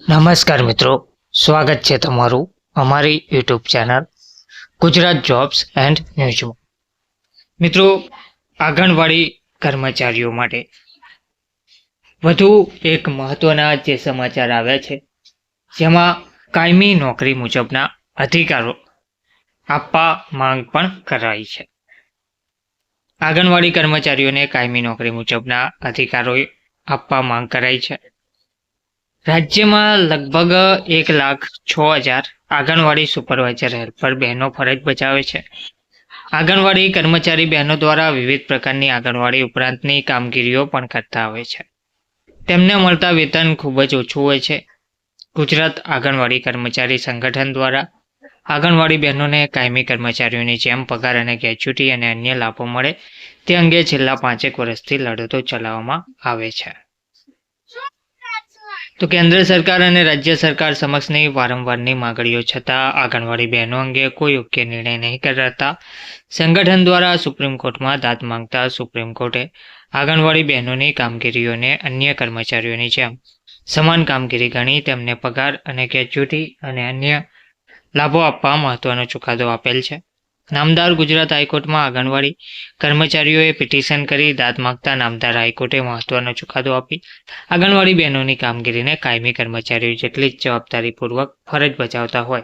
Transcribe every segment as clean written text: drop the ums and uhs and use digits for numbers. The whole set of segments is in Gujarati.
નમસ્કાર મિત્રો, સ્વાગત છે તમારું અમારી YouTube channel Gujarat jobs and ન્યૂઝમાં. મિત્રો, આંગણવાડી કર્મચારીઓ માટે વધુ એક મહત્વના જે સમાચાર આવ્યા છે, જેમાં કાયમી નોકરી મુજબના અધિકારો આપવા માંગ પણ કરાઈ છે. આંગણવાડી કર્મચારીઓને કાયમી નોકરી મુજબના અધિકારો આપવા માંગ કરાઈ છે. રાજ્યમાં લગભગ 1,06,000 આંગણવાડી સુપરવાઇઝર હેલ્પર બહેનો ફરજ બજાવે છે. આંગણવાડી કર્મચારી બહેનો દ્વારા વિવિધ પ્રકારની આંગણવાડી ઉપરાંતની કામગીરીઓ પણ કરતા હોય છે. તેમને મળતા વેતન ખૂબ જ ઓછું હોય છે. ગુજરાત આંગણવાડી કર્મચારી સંગઠન દ્વારા આંગણવાડી બહેનોને કાયમી કર્મચારીઓની જેમ પગાર અને ગ્રેચ્યુટી અને અન્ય લાભો મળે તે અંગે છેલ્લા 5 વર્ષથી લડતો ચલાવવામાં આવે છે. તો કેન્દ્ર સરકાર અને રાજ્ય સરકાર સમક્ષની વારંવારની માગણીઓ છતાં આંગણવાડી બહેનો અંગે કોઈ યોગ્ય નિર્ણય નહીં કરાતા સંગઠન દ્વારા સુપ્રીમ કોર્ટમાં દાદ માંગતા સુપ્રીમ કોર્ટે આંગણવાડી બહેનોની કામગીરીઓને અન્ય કર્મચારીઓની જેમ સમાન કામગીરી ગણી તેમને પગાર અને ગ્રેચ્યુટી અને અન્ય લાભો આપવા મહત્વનો ચુકાદો આપેલ છે. નામદાર ગુજરાત હાઈકોર્ટમાં આંગણવાડી કર્મચારીઓએ પિટિશન કરી દાદ માંગતા નામદાર હાઈકોર્ટે મહત્વનો ચુકાદો આપી આંગણવાડી બહેનોની કામગીરીને કાયમી કર્મચારીઓ જેટલી જ જવાબદારીપૂર્વક ફરજ બજાવતા હોય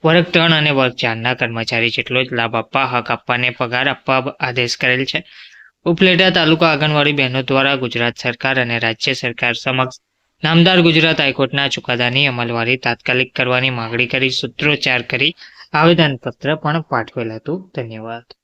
વર્ગ 3 અને વર્ગ 4ના કર્મચારી જેટલો જ લાભ આપવા, હક આપવાને પગાર આપવા આદેશ કરેલ છે. ઉપલેટા તાલુકા આંગણવાડી બહેનો દ્વારા ગુજરાત સરકાર અને રાજ્ય સરકાર સમક્ષ નામદાર ગુજરાત હાઈકોર્ટના ચુકાદાની અમલવારી તાત્કાલિક કરવાની માંગણી કરી સૂત્રોચ્ચાર કરી આવેદનપત્ર પણ પાઠવેલ હતું. ધન્યવાદ.